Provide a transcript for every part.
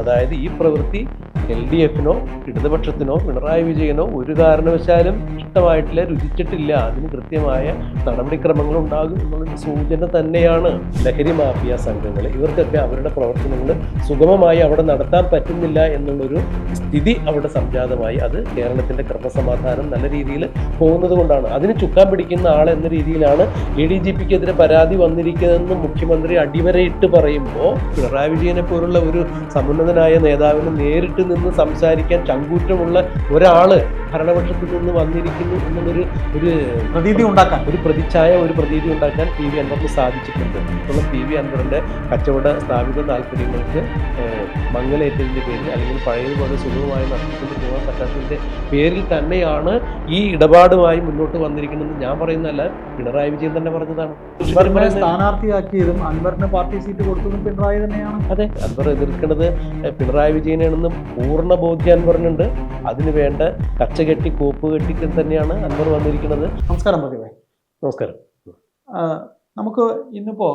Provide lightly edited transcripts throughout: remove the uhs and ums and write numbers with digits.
അതായത് ഈ പ്രവൃത്തി LDF-നോ ഇടതുപക്ഷത്തിനോ പിണറായി വിജയനോ ഒരു കാരണവശാലും ഇഷ്ടമായിട്ടില്ല, രുചിച്ചിട്ടില്ല, അതിന് കൃത്യമായ നടപടിക്രമങ്ങൾ ഉണ്ടാകും എന്നുള്ളൊരു സൂചന തന്നെയാണ്. ലഹരി മാഫിയ സംഘങ്ങൾ ഇവർക്കൊക്കെ അവരുടെ പ്രവർത്തനങ്ങൾ സുഗമമായി അവിടെ നടത്താൻ പറ്റുന്നില്ല എന്നുള്ളൊരു സ്ഥിതി അവിടെ സംജാതമായി. അത് കേരളത്തിന്റെ ക്രമസമാധാനം നല്ല രീതിയിൽ പോകുന്നത് കൊണ്ടാണ്. അതിന് ചുക്കാൻ പിടിക്കുന്ന ആൾ എന്ന രീതിയിലാണ് ADGP-ക്കെതിരെ പരാതി വന്നിരിക്കുന്നതെന്ന് മുഖ്യമന്ത്രി അടിവരയിട്ട് പറയുമ്പോൾ പിണറായി വിജയനെ പോലുള്ള ഒരു സമുന്നതനായ നേതാവിന് നേരിട്ട് നിന്ന് സംസാരിക്കാൻ ചങ്കൂറ്റമുള്ള ഒരാള് ഭരണപക്ഷത്തിൽ നിന്ന് വന്നിരിക്കുന്നു എന്നുള്ളൊരു പ്രതീതി ഉണ്ടാക്കാൻ PV അൻവറിന് സാധിച്ചിട്ടുണ്ട്. ഇപ്പോഴും PV അൻവറിന്റെ കച്ചവട സ്ഥാപിത താല്പര്യങ്ങൾക്ക് മങ്ങലേറ്റതിന്റെ പേരിൽ അല്ലെങ്കിൽ പഴയതുപോലെ സുഗമമായി നടത്തിക്കൊണ്ട് പോകാൻ പറ്റാത്തതിന്റെ പേരിൽ തന്നെയാണ് ഈ ഇടപാടുമായി മുന്നോട്ട് വന്നിരിക്കുന്നത്. ഞാൻ പറയുന്നതല്ല, പിണറായി വിജയൻ തന്നെ പറഞ്ഞതാണ്. സ്ഥാനാർത്ഥിയാക്കിയതും അൻവറിന് പാർട്ടി സീറ്റ് കൊടുത്തതും പിണറായി തന്നെയാണ്. അതെ, അൻവർ എതിർക്കുന്നത് പിണറായി വിജയനാണെന്നും പൂർണ്ണ ബോധ്യം അൻവറിനുണ്ട്. അതിന് വേണ്ട കച്ചകെട്ടി കോപ്പ് കെട്ടിക്ക് തന്നെയാണ് അൻവർ വന്നിരിക്കുന്നത്. നമസ്കാരം പ്രതിഭ. നമസ്കാരം. നമുക്ക് ഇന്നിപ്പോ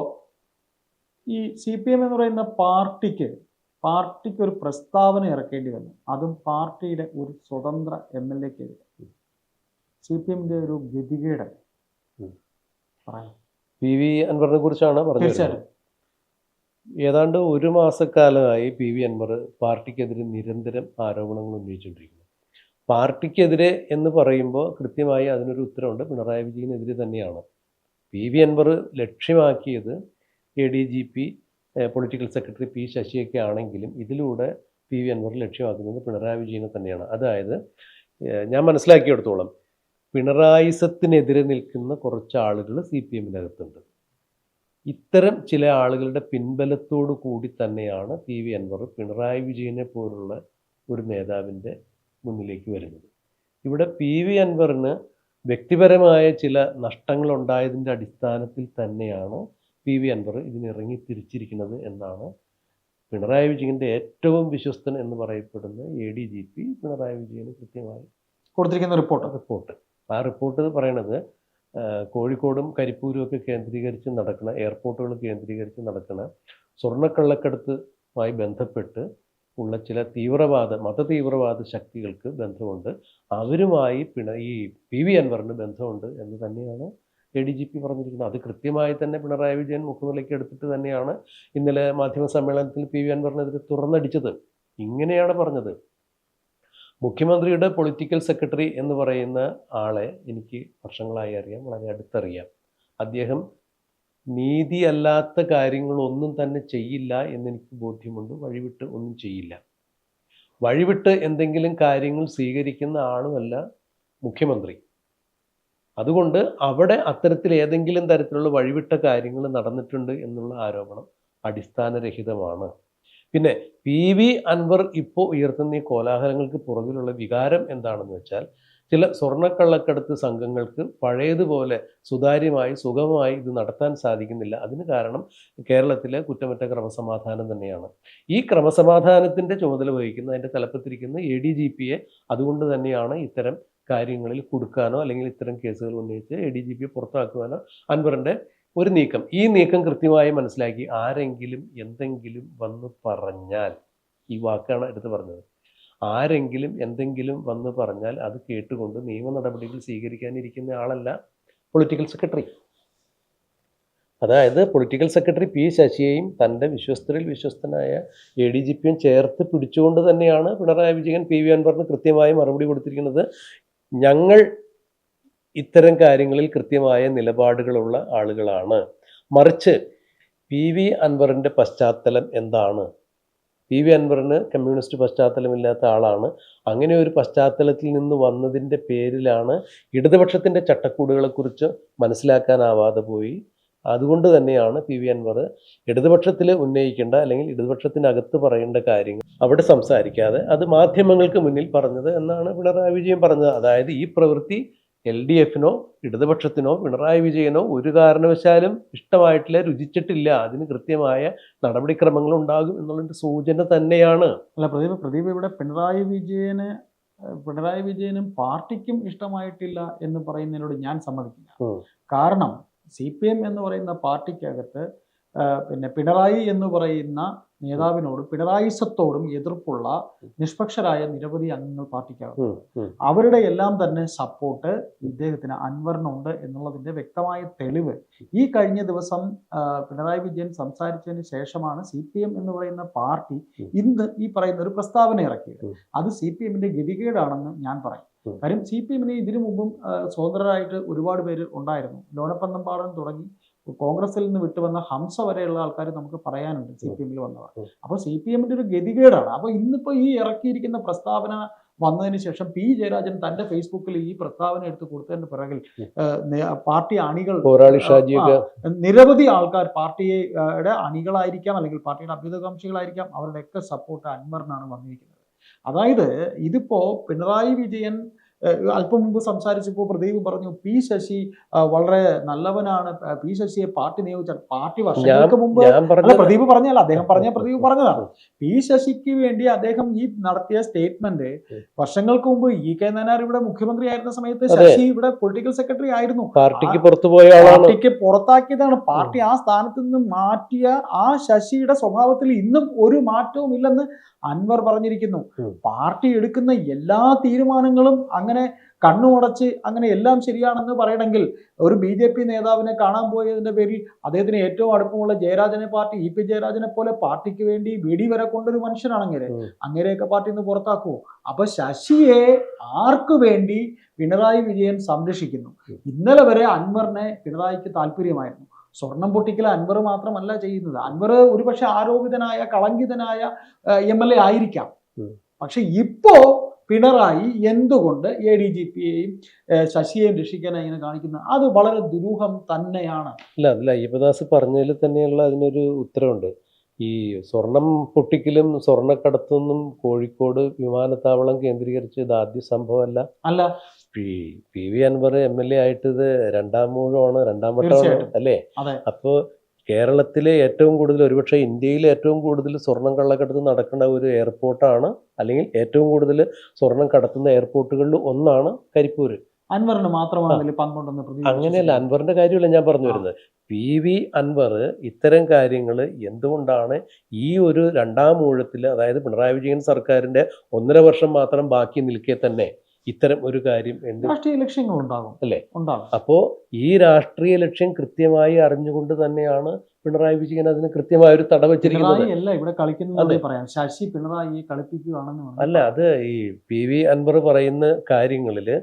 ഈ CPM എന്ന് പറയുന്ന പാർട്ടിക്ക് ഒരു പ്രസ്താവന ഇറക്കേണ്ടി വന്നു. അതും പാർട്ടിയുടെ ഒരു സ്വതന്ത്ര MLA-ക്കെതിരെ. CPM-ന്റെ ഒരു ഗതികേട് പറയാം. PV അൻവറിനെ കുറിച്ചാണ് പറഞ്ഞത്. ഏതാണ്ട് ഒരു മാസക്കാലമായി PV അൻവർ പാർട്ടിക്കെതിരെ നിരന്തരം ആരോപണങ്ങൾ ഉന്നയിച്ചുകൊണ്ടിരിക്കുന്നു. പാർട്ടിക്കെതിരെ എന്ന് പറയുമ്പോൾ കൃത്യമായി അതിനൊരു ഉത്തരവുണ്ട്, പിണറായി വിജയനെതിരെ തന്നെയാണ്. PV അൻവർ ലക്ഷ്യമാക്കിയത് ADGP, പൊളിറ്റിക്കൽ സെക്രട്ടറി P ശശിയൊക്കെ ആണെങ്കിലും ഇതിലൂടെ PV അൻവർ ലക്ഷ്യമാക്കുന്നത് പിണറായി വിജയനെ തന്നെയാണ്. അതായത് ഞാൻ മനസ്സിലാക്കിയെടുത്തോളം പിണറായിസത്തിനെതിരെ നിൽക്കുന്ന കുറച്ച് ആളുകൾ CPM-നകത്തുണ്ട്. ഇത്തരം ചില ആളുകളുടെ പിൻബലത്തോടു കൂടി തന്നെയാണ് PV അൻവർ പിണറായി വിജയനെ പോലുള്ള ഒരു നേതാവിൻ്റെ മുന്നിലേക്ക് വരുന്നത്. ഇവിടെ PV അൻവറിന് വ്യക്തിപരമായ ചില നഷ്ടങ്ങൾ ഉണ്ടായതിൻ്റെ അടിസ്ഥാനത്തിൽ തന്നെയാണ് PV അൻവർ ഇതിനിറങ്ങി തിരിച്ചിരിക്കുന്നത് എന്നാണ് പിണറായി വിജയൻ്റെ ഏറ്റവും വിശ്വസ്തൻ എന്ന് പറയപ്പെടുന്ന ADGP പിണറായി വിജയന് കൃത്യമായി കൊടുത്തിരിക്കുന്ന റിപ്പോർട്ട്. ആ റിപ്പോർട്ട് പറയണത് കോഴിക്കോടും കരിപ്പൂരും ഒക്കെ കേന്ദ്രീകരിച്ച് നടക്കുന്ന, എയർപോർട്ടുകൾ കേന്ദ്രീകരിച്ച് നടക്കുന്ന സ്വർണ്ണക്കള്ളക്കടത്തുമായി ബന്ധപ്പെട്ട് ഉള്ള ചില മതതീവ്രവാദ ശക്തികൾക്ക് ബന്ധമുണ്ട്, അവരുമായി ഈ PV അൻവറിന് ബന്ധമുണ്ട് എന്ന് തന്നെയാണ് ADGP പറഞ്ഞിരിക്കുന്നത്. അത് കൃത്യമായി തന്നെ പിണറായി വിജയൻ മുഖവിലേക്ക് എടുത്തിട്ട് തന്നെയാണ് ഇന്നലെ മാധ്യമ സമ്മേളനത്തിൽ PV അൻവറിനെതിരെ തുറന്നടിച്ചത്. ഇങ്ങനെയാണ് പറഞ്ഞത്. മുഖ്യമന്ത്രിയുടെ പൊളിറ്റിക്കൽ സെക്രട്ടറി എന്ന് പറയുന്ന ആളെ എനിക്ക് വർഷങ്ങളായി അറിയാം, വളരെ അടുത്തറിയാം. അദ്ദേഹം നീതിയല്ലാത്ത കാര്യങ്ങളൊന്നും തന്നെ ചെയ്യില്ല എന്നെനിക്ക് ബോധ്യമുണ്ട്. വഴിവിട്ട് ഒന്നും ചെയ്യില്ല. വഴിവിട്ട് എന്തെങ്കിലും കാര്യങ്ങൾ സ്വീകരിക്കുന്ന ആളുമല്ല മുഖ്യമന്ത്രി. അതുകൊണ്ട് അവിടെ അത്തരത്തിൽ ഏതെങ്കിലും തരത്തിലുള്ള വഴിവിട്ട കാര്യങ്ങൾ നടന്നിട്ടുണ്ട് എന്നുള്ള ആരോപണം അടിസ്ഥാനരഹിതമാണ്. പിന്നെ PV അൻവർ ഇപ്പോൾ ഉയർത്തുന്ന ഈ കോലാഹലങ്ങൾക്ക് പുറകിലുള്ള വികാരം എന്താണെന്ന് വെച്ചാൽ, ചില സ്വർണ്ണക്കള്ളക്കടത്ത് സംഘങ്ങൾക്ക് പഴയതുപോലെ സുതാര്യമായി സുഗമമായി ഇത് നടത്താൻ സാധിക്കുന്നില്ല. അതിന് കാരണം കേരളത്തിലെ കുറ്റമറ്റ ക്രമസമാധാനം തന്നെയാണ്. ഈ ക്രമസമാധാനത്തിൻ്റെ ചുമതല വഹിക്കുന്ന, അതിൻ്റെ തലപ്പത്തിരിക്കുന്ന ADGP-യെ അതുകൊണ്ട് തന്നെയാണ് ഇത്തരം കാര്യങ്ങളിൽ കൊടുക്കാനോ അല്ലെങ്കിൽ ഇത്തരം കേസുകൾ ഉന്നയിച്ച് ADGP-യെ പുറത്താക്കുവാനോ അൻവറിൻ്റെ ഒരു നീക്കം. ഈ നീക്കം കൃത്യമായി മനസ്സിലാക്കി ആരെങ്കിലും എന്തെങ്കിലും വന്ന് പറഞ്ഞാൽ, ഈ വാക്കാണ് എടുത്ത് പറഞ്ഞത്, ആരെങ്കിലും എന്തെങ്കിലും വന്ന് പറഞ്ഞാൽ അത് കേട്ടുകൊണ്ട് നിയമ നടപടികൾ സ്വീകരിക്കാനിരിക്കുന്ന ആളല്ല പൊളിറ്റിക്കൽ സെക്രട്ടറി. അതായത് പൊളിറ്റിക്കൽ സെക്രട്ടറി P ശശിയെയും തൻ്റെ വിശ്വസ്തരിൽ വിശ്വസ്തനായ ADGP-യും ചേർത്ത് പിടിച്ചുകൊണ്ട് തന്നെയാണ് പിണറായി വിജയൻ PV അൻവറിന് കൃത്യമായി മറുപടി കൊടുത്തിരിക്കുന്നത്. ഞങ്ങൾ ഇത്തരം കാര്യങ്ങളിൽ കൃത്യമായ നിലപാടുകളുള്ള ആളുകളാണ്. മറിച്ച് PV അൻവറിൻ്റെ പശ്ചാത്തലം എന്താണ്? PV അൻവറിന് കമ്മ്യൂണിസ്റ്റ് പശ്ചാത്തലമില്ലാത്ത ആളാണ്. അങ്ങനെ ഒരു പശ്ചാത്തലത്തിൽ നിന്ന് വന്നതിൻ്റെ പേരിലാണ് ഇടതുപക്ഷത്തിൻ്റെ ചട്ടക്കൂടുകളെക്കുറിച്ച് മനസ്സിലാക്കാനാവാതെ പോയി. അതുകൊണ്ട് തന്നെയാണ് PV അൻവർ ഇടതുപക്ഷത്തിൽ ഉന്നയിക്കേണ്ട അല്ലെങ്കിൽ ഇടതുപക്ഷത്തിനകത്ത് പറയേണ്ട കാര്യങ്ങൾ അവിടെ സംസാരിക്കാതെ അത് മാധ്യമങ്ങൾക്ക് മുന്നിൽ പറഞ്ഞത് എന്നാണ് പിണറായി വിജയൻ പറഞ്ഞത്. അതായത് ഈ പ്രവൃത്തി LDF-നോ ഇടതുപക്ഷത്തിനോ പിണറായി വിജയനോ ഒരു കാരണവശാലും ഇഷ്ടമായിട്ടില്ല, രുചിച്ചിട്ടില്ല, അതിന് കൃത്യമായ നടപടിക്രമങ്ങൾ ഉണ്ടാകും എന്നുള്ളതിൻ്റെ സൂചന തന്നെയാണ്. അല്ല പ്രദീപ് ഇവിടെ പിണറായി വിജയനും പാർട്ടിക്കും ഇഷ്ടമായിട്ടില്ല എന്ന് പറയുന്നതിനോട് ഞാൻ സമ്മതിക്കില്ല. കാരണം CPM എന്ന് പറയുന്ന പാർട്ടിക്കകത്ത് പിന്നെ പിണറായി എന്ന് പറയുന്ന നേതാവിനോടും പിണറായിസത്തോടും എതിർപ്പുള്ള നിഷ്പക്ഷരായ നിരവധി അംഗങ്ങൾ പാർട്ടിക്കകത്തുണ്ട്. അവരുടെ എല്ലാം തന്നെ സപ്പോർട്ട് ഇദ്ദേഹത്തിന് അൻവറിനുണ്ട് എന്നുള്ളതിന്റെ വ്യക്തമായ തെളിവ് ഈ കഴിഞ്ഞ ദിവസം പിണറായി വിജയൻ സംസാരിച്ചതിന് ശേഷമാണ് CPM എന്ന് പറയുന്ന പാർട്ടി ഇന്ന് ഈ പറയുന്ന ഒരു പ്രസ്താവന ഇറക്കിയത്. അത് CPMന്റെ ഗതികേടാണെന്ന് ഞാൻ പറയും. കാര്യം CPMന് ഇതിനു മുമ്പും സ്വതന്ത്രരായിട്ട് ഒരുപാട് പേര് ഉണ്ടായിരുന്നു. ലോനപ്പന്തം പാടൻ തുടങ്ങി കോൺഗ്രസിൽ നിന്ന് വിട്ടുവന്ന ഹംസ വരെയുള്ള ആൾക്കാർ നമുക്ക് പറയാനുണ്ട് CPMൽ വന്നവർ. അപ്പോൾ CPMന്റെ ഒരു ഗതികേടാണ്. അപ്പോൾ ഇന്നിപ്പോൾ ഈ ഇറക്കിയിരിക്കുന്ന പ്രസ്താവന വന്നതിന് ശേഷം P ജയരാജൻ തന്റെ ഫേസ്ബുക്കിൽ ഈ പ്രസ്താവന എടുത്ത് കൊടുത്തതിന് പിറകിൽ പാർട്ടി അണികൾ നിരവധി ആൾക്കാർ പാർട്ടിയുടെ അണികളായിരിക്കാം, അല്ലെങ്കിൽ പാർട്ടിയുടെ അഭ്യുതകാംക്ഷികളായിരിക്കാം, അവരുടെയൊക്കെ സപ്പോർട്ട് അൻവറിനാണ് വന്നിരിക്കുന്നത്. അതായത് ഇതിപ്പോ പിണറായി വിജയൻ അല്പം മുമ്പ് സംസാരിച്ചപ്പോൾ പ്രദീപ് പറഞ്ഞു P ശശി വളരെ നല്ലവനാണ്, P ശശിയെ പാർട്ടി നിയോഗിച്ച പാർട്ടി വർഷങ്ങൾക്ക് മുമ്പ് പ്രദീപ് പറഞ്ഞല്ല, അദ്ദേഹം പ്രദീപ് പറഞ്ഞതാണ്. P ശശിക്ക് വേണ്ടി അദ്ദേഹം ഈ നടത്തിയ സ്റ്റേറ്റ്മെന്റ് വർഷങ്ങൾക്ക് മുമ്പ് EK നായനാർ ഇവിടെ മുഖ്യമന്ത്രി ആയിരുന്ന സമയത്ത് ശശി ഇവിടെ പൊളിറ്റിക്കൽ സെക്രട്ടറി ആയിരുന്നു. പാർട്ടിക്ക് പുറത്താക്കിയതാണ്. പാർട്ടി ആ സ്ഥാനത്ത് നിന്ന് മാറ്റിയ ആ ശശിയുടെ സ്വഭാവത്തിൽ ഇന്നും ഒരു മാറ്റവും ഇല്ലെന്ന് അൻവർ പറഞ്ഞിരിക്കുന്നു. പാർട്ടി എടുക്കുന്ന എല്ലാ തീരുമാനങ്ങളും അങ്ങനെ കണ്ണുമടച്ച് അങ്ങനെ എല്ലാം ശരിയാണെന്ന് പറയണമെങ്കിൽ ഒരു BJP നേതാവിനെ കാണാൻ പോയതിന്റെ പേരിൽ അദ്ദേഹത്തിന് ഏറ്റവും അടുപ്പമുള്ള ജയരാജനെ പാർട്ടി EP ജയരാജനെ പോലെ പാർട്ടിക്ക് വേണ്ടി വെടി വരെ കൊണ്ടൊരു മനുഷ്യനാണെങ്കിൽ അങ്ങനെയൊക്കെ പാർട്ടി നിന്ന് പുറത്താക്കുമോ? അപ്പൊ ശശിയെ ആർക്കു വേണ്ടി പിണറായി വിജയൻ സംരക്ഷിക്കുന്നു? ഇന്നലെ വരെ അൻവറിനെ പിണറായിക്ക് താല്പര്യമായിരുന്നു. സ്വർണം പൊട്ടിക്കൽ അൻവർ മാത്രമല്ല ചെയ്യുന്നത്. അൻവർ ഒരുപക്ഷെ ആരോപിതനായ കളങ്കിതനായ MLA ആയിരിക്കാം. പക്ഷെ ഇപ്പോ പിണറായി എന്തുകൊണ്ട് ADGPയെയും ശശിയെയും രക്ഷിക്കാനായി ഇങ്ങനെ കാണിക്കുന്നത്? അത് വളരെ ദുരൂഹം തന്നെയാണ്. അതിൽ അയ്യപ്പദാസ് പറഞ്ഞതിൽ തന്നെയുള്ള അതിനൊരു ഉത്തരവുണ്ട്. ഈ സ്വർണം പൊട്ടിക്കലും സ്വർണ്ണക്കടത്തൊന്നും കോഴിക്കോട് വിമാനത്താവളം കേന്ദ്രീകരിച്ച് ഇത് ആദ്യ സംഭവമല്ല. PV അൻവർ MLA ആയിട്ട് ഇത് രണ്ടാം വട്ടമാണ് അല്ലേ? അപ്പോ കേരളത്തിലെ ഏറ്റവും കൂടുതൽ, ഒരുപക്ഷെ ഇന്ത്യയിലെ ഏറ്റവും കൂടുതൽ സ്വർണം കള്ളക്കടത്ത് നടക്കുന്ന ഒരു എയർപോർട്ടാണ്, അല്ലെങ്കിൽ ഏറ്റവും കൂടുതൽ സ്വർണം കടത്തുന്ന എയർപോർട്ടുകളിൽ ഒന്നാണ് കരിപ്പൂര്. അൻവറിന് മാത്രമാണ് പങ്കുണ്ടെന്ന് അങ്ങനെയല്ല, അൻവറിന്റെ കാര്യമല്ല ഞാൻ പറഞ്ഞു വരുന്നത്. PV അൻവർ ഇത്തരം കാര്യങ്ങൾ എന്തുകൊണ്ടാണ് ഈ ഒരു രണ്ടാം ഊഴത്തിൽ, അതായത് പിണറായി വിജയൻ സർക്കാരിന്റെ 1.5 വർഷം മാത്രം ബാക്കി നിൽക്കെ തന്നെ ഇത്തരം ഒരു കാര്യം രാഷ്ട്രീയ ലക്ഷ്യങ്ങൾ ഉണ്ടാകും അല്ലേ? അപ്പോ ഈ രാഷ്ട്രീയ ലക്ഷ്യം കൃത്യമായി അറിഞ്ഞുകൊണ്ട് തന്നെയാണ് പിണറായി വിജയൻ അതിന് കൃത്യമായ ഒരു തട വെച്ചിരിക്കുന്നത്. ഇവിടെ കളിക്കുന്നത് ശശി പിണറായിയെ കളിപ്പിക്കുകയാണെന്ന് അല്ല, അത് ഈ PV അൻവർ പറയുന്ന കാര്യങ്ങളില്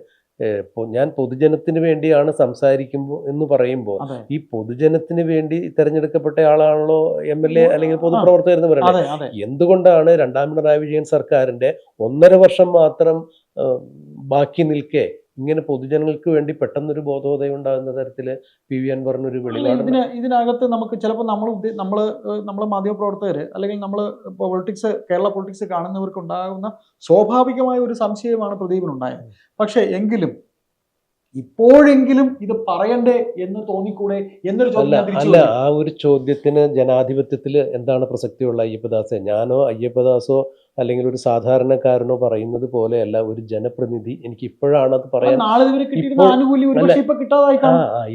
ഞാൻ പൊതുജനത്തിന് വേണ്ടിയാണ് സംസാരിക്കുമ്പോൾ എന്ന് പറയുമ്പോൾ ഈ പൊതുജനത്തിന് വേണ്ടി തെരഞ്ഞെടുക്കപ്പെട്ട ആളാണല്ലോ MLA അല്ലെങ്കിൽ പൊതുപ്രവർത്തകർ എന്ന് പറയുന്നത്. എന്തുകൊണ്ടാണ് രണ്ടാം പിണറായി വിജയൻ സർക്കാരിന്റെ 1.5 വർഷം മാത്രം ബാക്കി നിൽക്കെ ഇങ്ങനെ പൊതുജനങ്ങൾക്ക് വേണ്ടി പെട്ടെന്നൊരു ബോധോദയം ഉണ്ടാകുന്ന തരത്തില് PV അൻവറിനൊരു വെളിപാട്? ഇതിനകത്ത് നമുക്ക് ചിലപ്പോൾ നമ്മൾ മാധ്യമപ്രവർത്തകർ അല്ലെങ്കിൽ നമ്മൾ കേരള പൊളിറ്റിക്സ് കാണുന്നവർക്ക് ഉണ്ടാകുന്ന സ്വാഭാവികമായ ഒരു സംശയമാണ് പ്രദീപിനുണ്ടായത്. പക്ഷെ എങ്കിലും ഇപ്പോഴെങ്കിലും ഇത് പറയണ്ടേ എന്ന് തോന്നിക്കൂടെ എന്നൊരു ചോദ്യം. അല്ല, ആ ഒരു ചോദ്യത്തിന് ജനാധിപത്യത്തിൽ എന്താണ് പ്രസക്തിയുള്ള അയ്യപ്പദാസെ? ഞാനോ അയ്യപ്പദാസോ അല്ലെങ്കിൽ ഒരു സാധാരണക്കാരനോ പറയുന്നത് പോലെയല്ല ഒരു ജനപ്രതിനിധി. എനിക്ക് ഇപ്പോഴാണ് അത് പറയാൻ,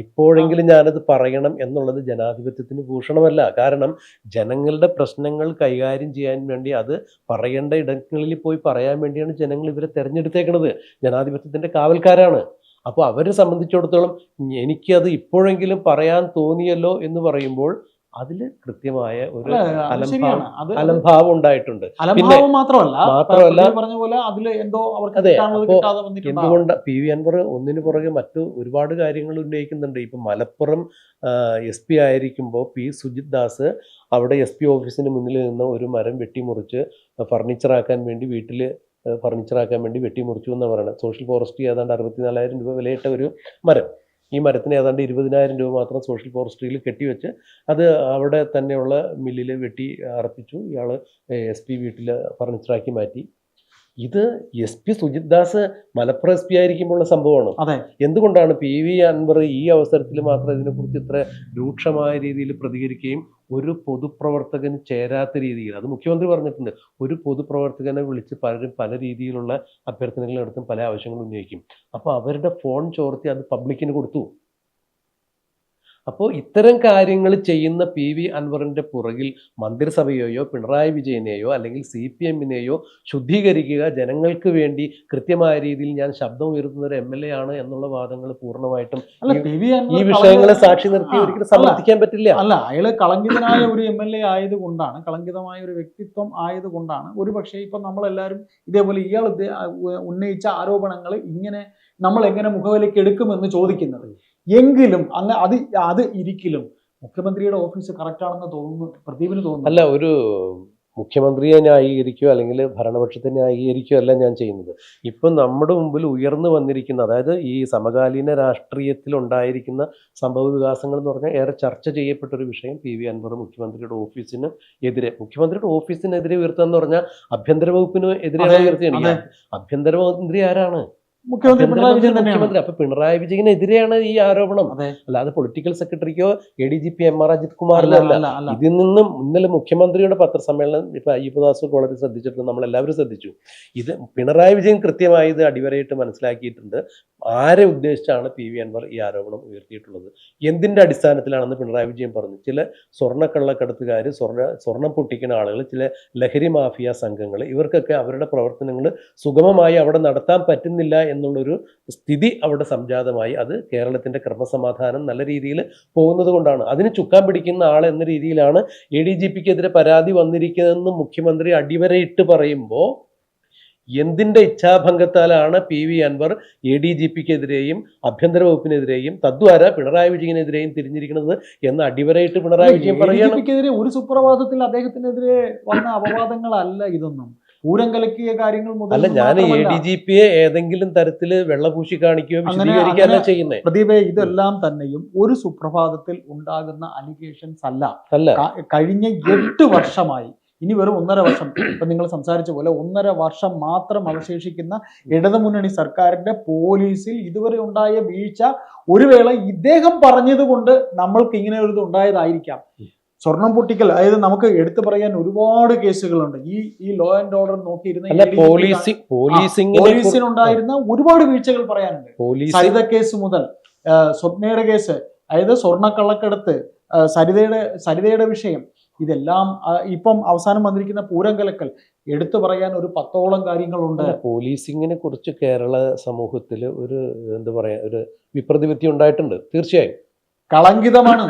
ഇപ്പോഴെങ്കിലും ഞാനത് പറയണം എന്നുള്ളത് ജനാധിപത്യത്തിന് ഭൂഷണമല്ല. കാരണം ജനങ്ങളുടെ പ്രശ്നങ്ങൾ കൈകാര്യം ചെയ്യാൻ വേണ്ടി അത് പറയേണ്ട ഇടങ്ങളിൽ പോയി പറയാൻ വേണ്ടിയാണ് ജനങ്ങൾ ഇവരെ തെരഞ്ഞെടുത്തേക്കുന്നത്. ജനാധിപത്യത്തിന്റെ കാവൽക്കാരാണ്. അപ്പോൾ അവരെ സംബന്ധിച്ചിടത്തോളം എനിക്കത് ഇപ്പോഴെങ്കിലും പറയാൻ തോന്നിയല്ലോ എന്ന് പറയുമ്പോൾ അതിൽ കൃത്യമായ ഒരു അലംഭാവം ഉണ്ടായിട്ടുണ്ട്. മാത്രമല്ല എന്തുകൊണ്ട് PV അൻവർ ഒന്നിനു പുറകെ മറ്റു ഒരുപാട് കാര്യങ്ങൾ ഉന്നയിക്കുന്നുണ്ട്. ഇപ്പൊ മലപ്പുറം SP ആയിരിക്കുമ്പോൾ P സുജിത് ദാസ് അവിടെ SP ഓഫീസിന് മുന്നിൽ നിന്ന് ഒരു മരം വെട്ടിമുറിച്ച് ഫർണിച്ചറാക്കാൻ വേണ്ടി വെട്ടിമുറിച്ചു എന്ന് പറയുന്നത്. സോഷ്യൽ ഫോറസ്ട്രി ഏതാണ്ട് 64,000 രൂപ വിലയിട്ട ഒരു മരം. ഈ മരത്തിന് ഏതാണ്ട് 20,000 രൂപ മാത്രം സോഷ്യൽ ഫോറസ്ട്രിയിൽ കെട്ടിവെച്ച് അത് അവിടെ തന്നെയുള്ള മില്ലിൽ വെട്ടി അർപ്പിച്ചു. ഇയാൾ SP വീട്ടിൽ ഫർണിച്ചറാക്കി മാറ്റി. ഇത് SP സുജിത് ദാസ് മലപ്പുറം SP ആയിരിക്കുമ്പോഴുള്ള സംഭവമാണ്. എന്തുകൊണ്ടാണ് PV അൻവർ ഈ അവസരത്തിൽ മാത്രം ഇതിനെക്കുറിച്ച് ഇത്ര രൂക്ഷമായ രീതിയിൽ പ്രതികരിക്കുകയും ഒരു പൊതുപ്രവർത്തകന് ചേരാത്ത രീതിയിൽ, അത് മുഖ്യമന്ത്രി പറഞ്ഞിട്ടുണ്ട്, ഒരു പൊതുപ്രവർത്തകനെ വിളിച്ച് പലരും പല രീതിയിലുള്ള അഭ്യർത്ഥനകൾ നടത്തും, പല ആവശ്യങ്ങൾ ഉന്നയിക്കും. അപ്പോൾ അവരുടെ ഫോൺ ചോർത്തി അത് പബ്ലിക്കിന് കൊടുത്തു. അപ്പോൾ ഇത്തരം കാര്യങ്ങൾ ചെയ്യുന്ന പി വി അൻവറിന്റെ പുറകിൽ മന്ത്രിസഭയെയോ പിണറായി വിജയനെയോ അല്ലെങ്കിൽ CPM-നെയോ ശുദ്ധീകരിക്കുക, ജനങ്ങൾക്ക് വേണ്ടി കൃത്യമായ രീതിയിൽ ഞാൻ ശബ്ദം ഉയർത്തുന്ന ഒരു MLA ആണ് എന്നുള്ള വാദങ്ങൾ പൂർണ്ണമായിട്ടും ഈ വിഷയങ്ങളെ സാക്ഷി നിർത്തി ഒരിക്കലും സമർത്ഥിക്കാൻ പറ്റില്ല. അല്ല, അയാള് കളങ്കിതനായ ഒരു MLA ആയതുകൊണ്ടാണ്, കളങ്കിതമായ ഒരു വ്യക്തിത്വം ആയതുകൊണ്ടാണ് ഒരു പക്ഷേ ഇപ്പൊ നമ്മളെല്ലാവരും ഇതേപോലെ ഇയാൾ ഉന്നയിച്ച ആരോപണങ്ങൾ ഇങ്ങനെ നമ്മൾ എങ്ങനെ മുഖവിലേക്ക് എടുക്കുമെന്ന് ചോദിക്കുന്നത്. എങ്കിലും അങ്ങ് അത് ഇരിക്കലും മുഖ്യമന്ത്രിയുടെ ഓഫീസ് കറക്റ്റ് ആണെന്ന് തോന്നുന്നു പ്രദീപിന് തോന്നുന്നു. അല്ല, ഒരു മുഖ്യമന്ത്രിയെ ന്യായീകരിക്കുകയോ അല്ലെങ്കിൽ ഭരണപക്ഷത്തെ ന്യായീകരിക്കുകയോ അല്ല ഞാൻ ചെയ്യുന്നത്. ഇപ്പം നമ്മുടെ മുമ്പിൽ ഉയർന്നു വന്നിരിക്കുന്ന, അതായത് ഈ സമകാലീന രാഷ്ട്രീയത്തിൽ ഉണ്ടായിരിക്കുന്ന സംഭവ വികാസങ്ങൾ എന്ന് പറഞ്ഞാൽ ഏറെ ചർച്ച ചെയ്യപ്പെട്ട ഒരു വിഷയം പി വി അൻവർ മുഖ്യമന്ത്രിയുടെ ഓഫീസിന് എതിരെ, മുഖ്യമന്ത്രിയുടെ ഓഫീസിനെതിരെ ഉയർത്തുക എന്ന് പറഞ്ഞാൽ ആഭ്യന്തര വകുപ്പിന് എതിരെയാണ് ഉയർത്തുകയാണ്. ആഭ്യന്തര മന്ത്രി ആരാണ്? മുഖ്യമന്ത്രി പിണറായി വിജയൻ മുഖ്യമന്ത്രി. അപ്പൊ പിണറായി വിജയനെതിരെയാണ് ഈ ആരോപണം, അല്ലാതെ പൊളിറ്റിക്കൽ സെക്രട്ടറിക്കോ ADGP MR അജിത് കുമാറിനോ അല്ല. ഇതിൽ നിന്നും ഇന്നലെ മുഖ്യമന്ത്രിയുടെ പത്രസമ്മേളനം ഇപ്പൊ അയ്യപ്പദാസ് കോളേജ് ശ്രദ്ധിച്ചിട്ടുണ്ട്, നമ്മളെല്ലാവരും ശ്രദ്ധിച്ചു. ഇത് പിണറായി വിജയൻ കൃത്യമായി ഇത് അടിവരയിട്ട് മനസ്സിലാക്കിയിട്ടുണ്ട്. ആരെ ഉദ്ദേശിച്ചാണ് പി വി അൻവർ ഈ ആരോപണം ഉയർത്തിയിട്ടുള്ളത്, എന്തിന്റെ അടിസ്ഥാനത്തിലാണെന്ന് പിണറായി വിജയൻ പറഞ്ഞു. ചില സ്വർണ്ണക്കള്ളക്കടത്തുകാർ, സ്വർണം പൊട്ടിക്കുന്ന ആളുകൾ, ചില ലഹരി മാഫിയ സംഘങ്ങൾ, ഇവർക്കൊക്കെ അവരുടെ പ്രവർത്തനങ്ങൾ സുഗമമായി അവിടെ നടത്താൻ പറ്റുന്നില്ല എന്നുള്ളൊരു സ്ഥിതി അവിടെ സംജാതമായി. അത് കേരളത്തിന്റെ ക്രമസമാധാനം നല്ല രീതിയിൽ പോകുന്നത് കൊണ്ടാണ്. അതിന് ചുക്കാൻ പിടിക്കുന്ന ആൾ എന്ന രീതിയിലാണ് ADGPക്കെതിരെ പരാതി വന്നിരിക്കുന്നതെന്ന് മുഖ്യമന്ത്രി അടിവരയിട്ട് പറയുമ്പോൾ എന്തിന്റെ ഇച്ഛാഭംഗത്താലാണ് പി വി അൻവർ ADGPക്കെതിരെയും ആഭ്യന്തര വകുപ്പിനെതിരെയും തദ്വാര പിണറായി വിജയനെതിരെയും തിരിഞ്ഞിരിക്കുന്നത് എന്ന് അടിവരയിട്ട് പിണറായി വിജയൻ പറയുകയാണ്. ഒരു സുപ്രഭാതത്തിൽ അദ്ദേഹത്തിനെതിരെ വന്ന അപവാദങ്ങളല്ല ഇതൊന്നും, പൂരം കലക്കിയ കാര്യങ്ങൾ മുതൽ. അല്ല, ഞാൻ ADGPയെ ഏതെങ്കിലും തരത്തില് വെള്ളപൂശി കാണിക്കുകയോ വിശദീകരിക്കുകയല്ല ചെയ്യുന്നത്. പ്രദീപേ, ഇതെല്ലാം തന്നെയും ഒരു സുപ്രഭാതത്തിൽ ഉണ്ടാകുന്ന അലിഗേഷൻസ് അല്ല. കഴിഞ്ഞ 8 വർഷമായി, ഇനി വെറും 1.5 വർഷം, ഇപ്പൊ നിങ്ങൾ സംസാരിച്ച പോലെ 1.5 വർഷം മാത്രം അവശേഷിക്കുന്ന ഇടതുമുന്നണി സർക്കാരിന്റെ പോലീസിൽ ഇതുവരെ ഉണ്ടായ വീഴ്ച ഒരു വേള ഇദ്ദേഹം പറഞ്ഞത് കൊണ്ട് നമ്മൾക്ക് ഇങ്ങനെ ഒരു ഇത് ഉണ്ടായതായിരിക്കാം. സ്വർണം പൊട്ടിക്കൽ, അതായത് നമുക്ക് എടുത്തു പറയാൻ ഒരുപാട് കേസുകളുണ്ട്. ഈ ലോ ആൻഡ് ഓർഡർ നോക്കിയിരുന്ന പോലീസിനുണ്ടായിരുന്ന ഒരുപാട് വീഴ്ചകൾ പറയാനുണ്ട്. സരിത കേസ് മുതൽ സ്വപ്നയുടെ കേസ്, അതായത് സ്വർണ്ണക്കള്ളക്കടത്ത്, സരിതയുടെ വിഷയം, ഇതെല്ലാം ഇപ്പം അവസാനം വന്നിരിക്കുന്ന പൂരം കലക്കൽ, എടുത്തു പറയാൻ ഒരു 10ഓളം കാര്യങ്ങളുണ്ട്. പോലീസിങ്ങിനെ കുറിച്ച് കേരള സമൂഹത്തിൽ ഒരു എന്താ പറയാ, ഒരു വിപ്രതിപത്തി ഉണ്ടായിട്ടുണ്ട്. തീർച്ചയായും കളങ്കിതമാണ്.